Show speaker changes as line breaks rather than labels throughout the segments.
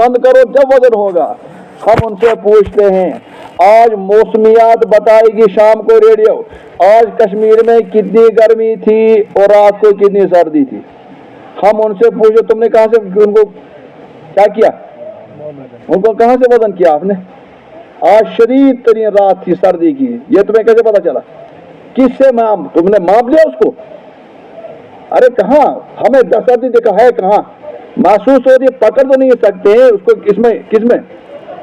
बंद करो जब वजन होगा। हम उनसे पूछते हैं, आज मौसमियात बताएगी शाम को रेडियो, आज कश्मीर में कितनी गर्मी थी और रात को कितनी सर्दी थी। हम उनसे पूछे, तुमने कहाँ से उनको क्या किया, उनको कहाँ से वजन किया आपने? आज शदीद तरीन रात थी सर्दी की, ये तुम्हें कैसे पता चला? किससे तुमने माप लिया उसको? अरे कहाँ, हमें सर्दी देखा है कहाँ, महसूस हो रही, पकड़ तो नहीं सकते हैं उसको, किसमें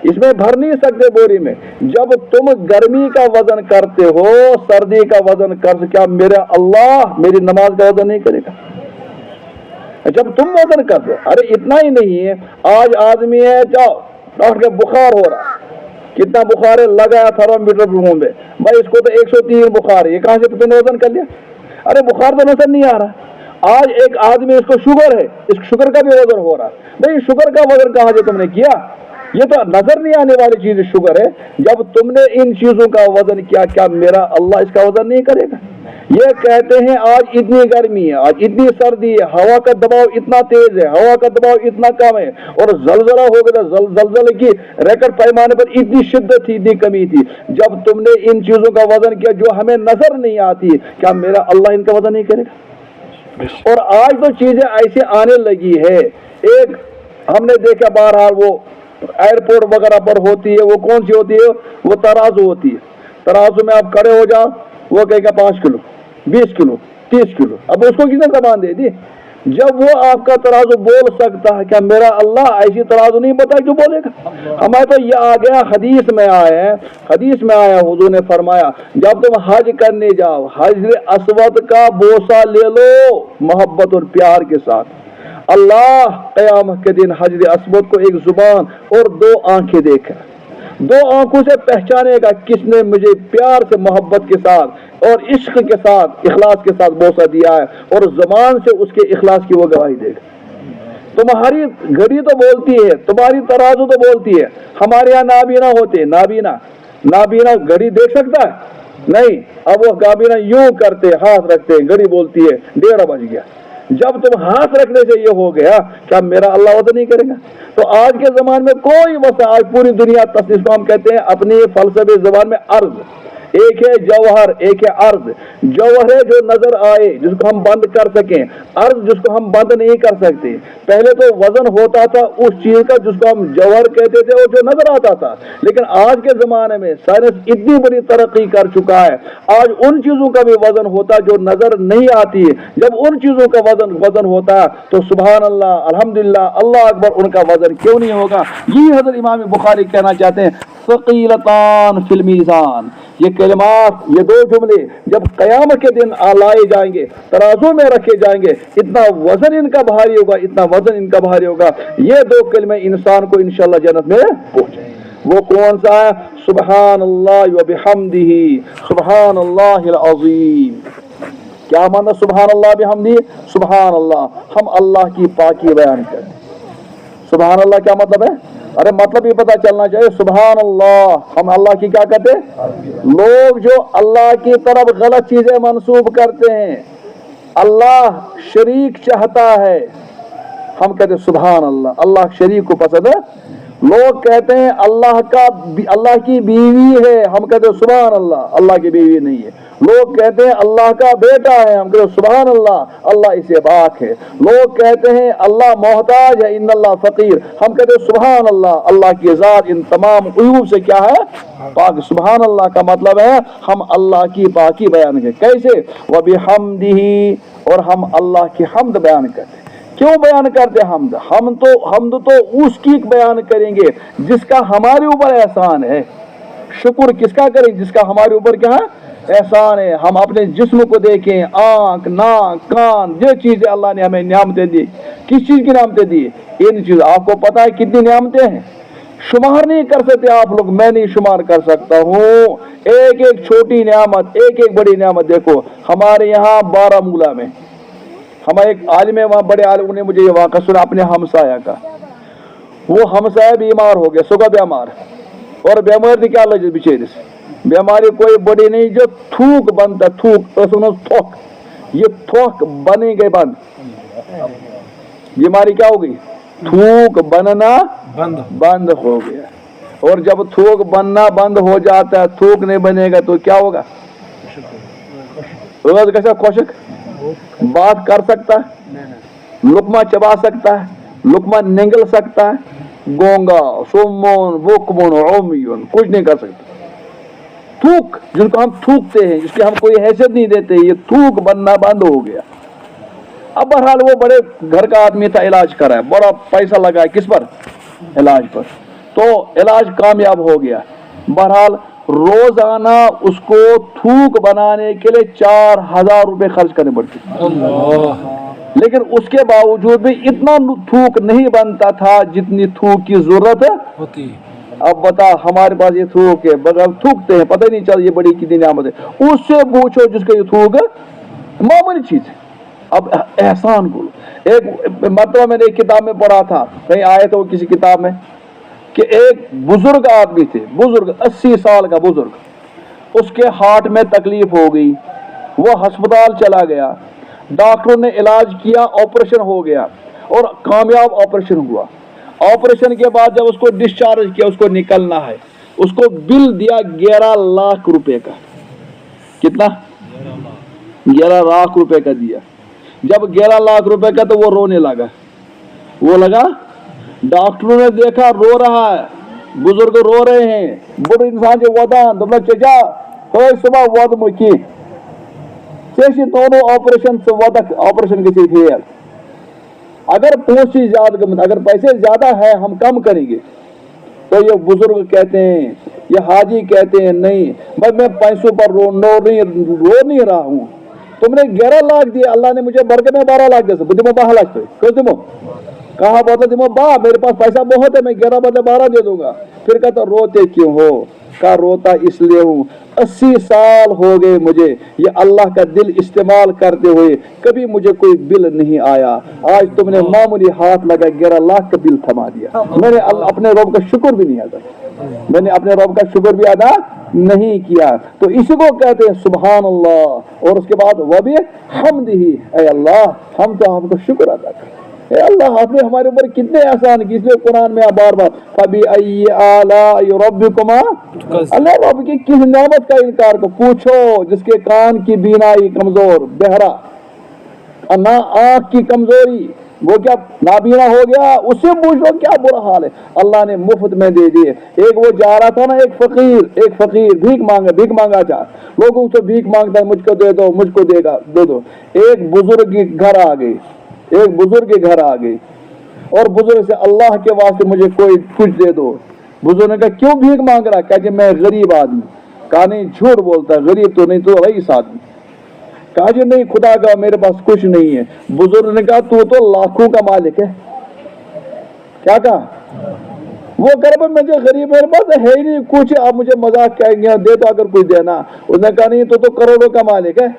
इसमें भर नहीं सकते बोरी में। जब तुम गर्मी का वजन करते हो, सर्दी का वजन कर, क्या मेरा अल्लाह मेरी नमाज का वजन नहीं करेगा? जब तुम वजन कर दो, अरे इतना ही नहीं है, आज आदमी है, जाओ डॉक्टर के बुखार हो रहा, कितना बुखार है, लगाया थर्मामीटर मुंह में, भाई इसको तो 103 बुखार है, ये कहाँ से तुमने वजन कर लिया? अरे बुखार तो नजर नहीं आ रहा। आज एक आदमी, इसको शुगर है, इस शुगर का भी वजन हो रहा, भाई शुगर का वजन कहाँ से तुमने किया? ये तो नजर नहीं आने वाली चीज शुगर है। जब तुमने इन चीजों का वजन किया, क्या मेरा अल्लाह इसका वजन नहीं करेगा? ये कहते हैं आज इतनी गर्मी है, आज इतनी सर्दी है, हवा का दबाव इतना तेज है, हवा का दबाव इतना कम है, और जलजला हो गया, जलजले की रिकॉर्ड पैमाने पर इतनी शिद्दत थी, इतनी कमी थी। जब तुमने इन चीजों का वजन किया जो हमें नजर नहीं आती, क्या मेरा अल्लाह इनका वजन नहीं करेगा? और आज तो चीजें ऐसे आने लगी है, एक हमने देखा बाहर वो एयरपोर्ट वगैरह पर होती है, वो कौन सी होती है, वो तराजू होती है, तराजू में आप खड़े हो जाओ, वो कहेगा 5 किलो, 20 किलो, 30 किलो। अब उसको किसने जबान दे दी? जब वो आपका तराजू बोल सकता है, क्या मेरा अल्लाह ऐसी तराजू नहीं बताए जो बोलेगा? हमारे तो ये आ गया, हदीस में आया, हुजूर ने फरमाया, जब तुम हज करने जाओ, हजर अस्वद का बोसा ले लो मोहब्बत और प्यार के साथ। अल्लाह क़यामत के दिन हजर अस्वद को एक जुबान और 2 आंखें देकर, 2 आंखों से पहचानेगा किसने मुझे प्यार से, मोहब्बत के साथ और इश्क के साथ, इखलास के साथ बोसा दिया है, और जुबान से उसके इखलास की वो गवाही देगा। तुम्हारी घड़ी तो बोलती है, तुम्हारी तराजू तो बोलती है, हमारे यहाँ नाबीना होते, नाबीना घड़ी देख सकता है? नहीं। अब वो नाबीना यूं करते, हाथ रखते, घड़ी बोलती है 1:30 बज गया। जब तुम हाथ रखने से ये हो गया, क्या मेरा अल्लाह वजन नहीं करेगा? तो आज के जमाने में कोई वसा, आज पूरी दुनिया तस्लीम को हम कहते हैं अपनी फलसफे जबान में अर्ज, एक है जौहर, एक है अर्ज। जौहर है जो नजर आए, जिसको हम बंद कर सकें, अर्ज जिसको हम बंद नहीं कर सकते। पहले तो वजन होता था उस चीज का जिसको हम जौहर कहते थे और जो नजर आता था, लेकिन आज के जमाने में साइंस इतनी बड़ी तरक्की कर चुका है, आज उन चीजों का भी वजन होता जो नजर नहीं आती है। जब उन चीजों का वजन होता है तो सुभान अल्लाह, अल्हम्दुलिल्लाह, अल्लाह अकबर, उनका वजन क्यों नहीं होगा? ये हजरत इमाम बुखारी कहना चाहते हैं, सकीलतान फिल मीज़ान, ये कलिमात, ये 2 जुमले जब क़यामत के दिन लाए जाएंगे, तराजू में रखे जाएंगे, इतना वजन इनका भारी होगा, इतना वजन इनका भारी होगा, ये 2 कलिमे इंसान को इंशाअल्लाह जन्नत में पहुंचाएंगे। वो कौन सा है? सुब्हानल्लाह व बिहम्दिही सुब्हानल्लाहिल अज़ीम। क्या माना सुब्हानल्लाह बिहम्दिही? सुब्हानल्लाह, हम अल्लाह की पाकी बयान करते। सुब्हान अल्लाह क्या मतलब है? अरे मतलब ये पता चलना चाहिए, सुभान अल्लाह, हम अल्लाह की क्या कहते हैं? लोग जो अल्लाह की तरफ गलत चीजें मंसूब करते हैं, अल्लाह शरीक चाहता है, हम कहते हैं सुभान अल्लाह, अल्लाह शरीक को पसंद है। लोग कहते हैं अल्लाह की बीवी है, हम कहते हैं सुभान अल्लाह, अल्लाह की बीवी नहीं है। लोग कहते हैं अल्लाह का बेटा है, हम कहते हैं सुभान अल्लाह, अल्लाह इसे पाक है। लोग कहते हैं अल्लाह मोहताज है, इन्नल्लाह फकीर, हम कहते हैं सुभान अल्लाह, अल्लाह की ज़ात इन तमाम उयूब से क्या है? पाक। सुभान अल्लाह का मतलब है हम अल्लाह की पाकी बयान करें। कैसे? व बिहम्दिही, और हम अल्लाह की हम्द बयान करते। क्यों बयान करते हमद? हमद तो उसकी बयान करेंगे जिसका हमारे ऊपर एहसान है। शुक्र किसका करें? जिसका हमारे ऊपर क्या है? एहसान है। हम अपने जिस्म को देखें, आंख, नाक, कान, ये चीजें अल्लाह ने हमें नियामतें दी। किस चीज की नियामतें दी? इन चीज, आपको पता है कितनी नियामतें हैं? शुमार नहीं कर सकते आप लोग, मैं नहीं शुमार कर सकता हूँ। एक एक छोटी नियामत, एक एक बड़ी नियामत। देखो हमारे यहाँ बारामूला में हमारे एक आलिम है, वहाँ बड़े आलिम ने मुझे ये वाक़ा सुना अपने हमसाया का। वो हमसाया बीमार हो गया, सुगा बीमार, और बीमार क्या लगे बेचारे, बीमारी कोई बड़ी नहीं, जो थूक बनता, थूक थोक, ये थोक बने गए बंद। बीमारी क्या हो गई? थूक बनना बंद हो गया। और जब थूक बनना बंद हो जाता है, थूक नहीं बनेगा तो क्या होगा? रोज कैसा खुशक बात कर सकता है, लुकमा चबा सकता है, लुकमा निगल सकता है, गोंगा सुमन बुकमन उम्युन कुछ नहीं कर सकता। थूक जिनको हम थूकते हैं, जिसकी हम कोई हैसियत नहीं देते, ये थूक बनना बंद हो गया। अब बहरहाल वो बड़े घर का आदमी था, इलाज कराया, बड़ा पैसा लगाया किस पर? इलाज पर। तो इलाज कामयाब हो गया। बहरहाल रोजाना उसको थूक बनाने के लिए 4000 रुपए खर्च करने पड़ते, लेकिन उसके बावजूद भी इतना थूक नहीं बनता था जितनी थूक की जरूरत होती। अब बता, हमारे पास ये थूक है, बगैर थूकते हैं, पता ही नहीं चल ये बड़ी कितनी नियामत है। उससे पूछो जिसका ये थूक मामूली चीज है। अब एहसान बोलो। एक मतलब मैंने एक किताब में पढ़ा था, कहीं आए तो किसी किताब में, कि एक बुजुर्ग आदमी थे, बुजुर्ग 80 साल का बुजुर्ग, उसके हार्ट में तकलीफ हो गई, वो अस्पताल चला गया, डॉक्टरों ने इलाज किया, ऑपरेशन हो गया और कामयाब ऑपरेशन हुआ। ऑपरेशन के बाद जब उसको डिस्चार्ज किया, उसको निकलना है, उसको बिल दिया 11 लाख रुपए का। कितना? 11 लाख रुपए का दिया। जब 11 लाख रुपए का, तो वो रोने लगा। वो लगा, डॉक्टरों ने देखा रो रहा है, बुजुर्ग रो रहे हैं, बुढ़ इंसान जो वदान तुम चचा हो सुबह वद मुखी से दोनों ऑपरेशन से वदक ऑपरेशन किसी फेल। अगर पैसे ज्यादा, अगर पैसे ज्यादा है हम कम करेंगे। तो ये बुजुर्ग कहते हैं, ये हाजी कहते हैं, नहीं भाई मैं पैसों पर रो नहीं रहा हूँ। तुमने 11 लाख दिए, अल्लाह ने मुझे बरकत में 12 लाख दे, दिमो 12 लाख तो क्यों दिमो? कहा बोला दिमो बा मेरे पास पैसा बहुत है, मैं 11 बदले 12 दे दूंगा। फिर कहता रोते क्यों हो? का रोता इसलिए हूँ 80 साल हो गए मुझे ये अल्लाह का दिल इस्तेमाल करते हुए, कभी मुझे कोई बिल नहीं आया। आज तुमने मामूली हाथ लगा 11 लाख का बिल थमा दिया। मैंने अपने रब का शुक्र भी नहीं अदा, मैंने अपने रब का शुक्र भी अदा नहीं किया। तो इसी को कहते हैं सुभान अल्लाह। और उसके बाद वह भी हम्द ही, ऐ अल्लाह हम तो आपको शुक्र अदा करें, अल्लाह आपने हमारे ऊपर कितने आसान की। इसलिए कुरान में बार बार फबी अय्यि आलाइ रब्बिकुमा, अल्लाह रब की किस नेमत का इनकार को पूछो, जिसके कान की बीनाई कमजोर, बहरा, ना आंख की कमजोरी, वो क्या नाबीना हो गया, उससे पूछो क्या बुरा हाल है। अल्लाह ने मुफ्त में दे दिए। एक वो जा रहा था ना, एक फकीर भीख मांगा था, लोगों से भीख मांगता है, मुझको दे दो, मुझको देगा दे दो। एक बुजुर्ग के घर आ गई, एक बुजुर्ग के घर आ गई और बुजुर्ग से अल्लाह के वास्ते मुझे कोई कुछ दे दो। बुजुर्ग ने कहा क्यों भीख मांग रहा? कहा कि मैं गरीब आदमी। कहा नहीं झूठ बोलता, गरीब तो नहीं, तो रईस आदमी। कहा जी नहीं खुदा का मेरे पास कुछ नहीं है। बुजुर्ग ने कहा तू तो लाखों का मालिक है। क्या कहा? वो कर मुझे गरीब, मेरे पास है ही नहीं कुछ, आप मुझे मजाक कहेंगे, दे तो अगर कुछ देना। उसने कहा नहीं तो करोड़ों का मालिक है।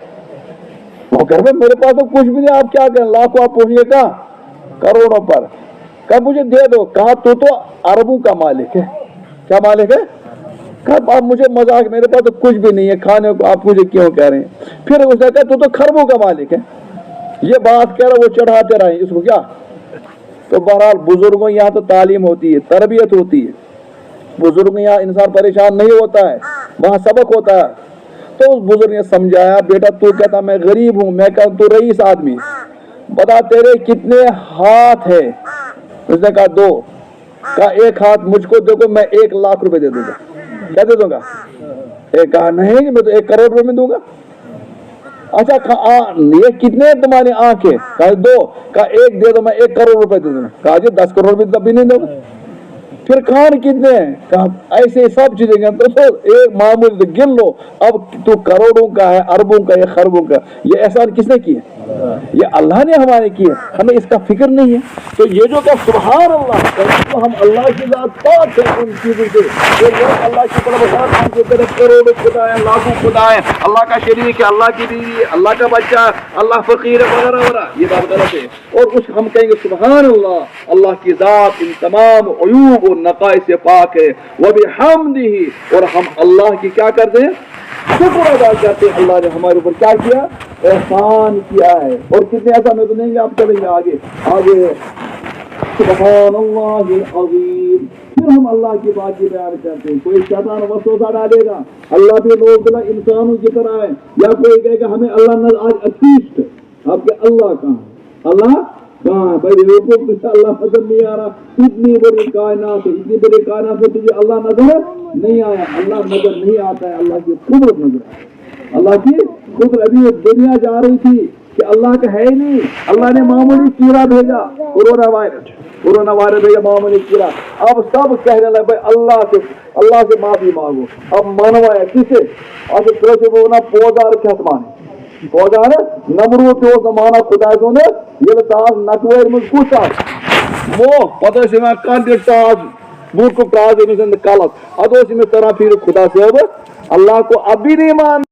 वो कर मेरे पास तो कुछ भी नहीं, आप क्या करें, लाखों आप पहुंचे का करोड़ों पर। कहा मुझे दे दो। कहा तू तो अरबों का मालिक है। क्या मालिक है? कहा आप मुझे मजाक, मेरे पास तो कुछ भी नहीं है खाने को, आप मुझे क्यों कह रहे हैं? फिर उसने कहा तू तो खरबों का मालिक है। ये बात कह रहा, वो चढ़ाते रहे इसको क्या। तो बहरहाल बुजुर्गों यहाँ तो तालीम होती है, तरबियत होती है। बुजुर्ग यहाँ इंसान परेशान नहीं होता है, वहाँ सबक होता है। तो उस बुजुर्ग ने समझाया, बेटा तू कहता मैं गरीब हूँ, मैं कहता तू रईस आदमी, बता तेरे कितने हाथ है? उसने कहा 2। कहा एक हाथ मुझको देखो, मैं 1 लाख रुपए दे दूंगा। क्या दे दूंगा? एक कहा नहीं मैं तो 1 करोड़ रुपए में दूंगा। अच्छा कहा ये कितने तुम्हारी आंखें? कहा 2। कहा 1 दे दो, मैं 1 करोड़ रुपए दे दूंगा। कहा जी 10 करोड़ भी तब भी नहीं दोगे। फिर कान कितने हैं? कहा ऐसे सब चीजें तो एक मामूली तो गिन लो। अब तू करोड़ों का है, अरबों का या खरबों का, ये एहसान किसने किए? ये अल्लाह ने हमारे किए, हमें इसका फिक्र नहीं है। तो ये जो क्या सुभान अल्लाह, तो हम अल्लाह की जात पाक है उन चीजों से। अल्लाह की तरफ करोड़ों खुदा है, लाखों खुदा है, अल्लाह का शरीक है, अल्लाह की बीवी, अल्लाह का बच्चा, अल्लाह फकीर है वगैरह वगैरह, ये बात गलत है। और उस हम कहेंगे सुभान अल्लाह, अल्लाह की जात इन तमाम अयूब और नकाइस से पाक है। वह भी हमदिही, और हम अल्लाह की क्या करते हैं? शुक्र अदा करते हैं। अल्लाह ने हमारे ऊपर क्या किया? एहसान किया है। और कितने एहसान में तो नहीं, आप चलेंगे आगे आगे। سبحان اللہ العظیم. پھر ہم اللہ کی بات کی بیان کرتے ہیں. کوئی شیطان وسوسہ ڈالے گا اللہ بھی لوگ انسانوں کی طرح ہے, یا کوئی کہے گا ہمیں اللہ آج اٹیسٹ, آپ کے اللہ کہاں ہے, اللہ کہاں ہے بھائی, حقوق اللہ نظر نہیں آ رہا. اتنی بڑی کائنات ہے, اتنی بڑی کائنات ہے, تجھے اللہ نظر نہیں آیا. اللہ نظر نہیں آتا ہے, اللہ کی قدرت نظر آتی ہے. اللہ کی قدرت. ابھی دنیا جا رہی تھی کہ اللہ کا ہے ہی نہیں, اللہ نے معمولی کیڑا بھیجا, کورونا وائرس بھیجا, معمولی کیڑا. اب سب کہنے لگے بھائی اللہ سے معافی مانگو. اب منوایا کسے, اب کیسے وہ نا پودار کھت مانے پودار نمرود جو زمانہ خدا سو نے یہ تاز نکویر مجھ کچھ مو پتہ سے میں کانڈ تاز بوٹ کو پراز میں کالت ادوسی میں طرح پھر خدا سے اب اللہ کو اب بھی نہیں مان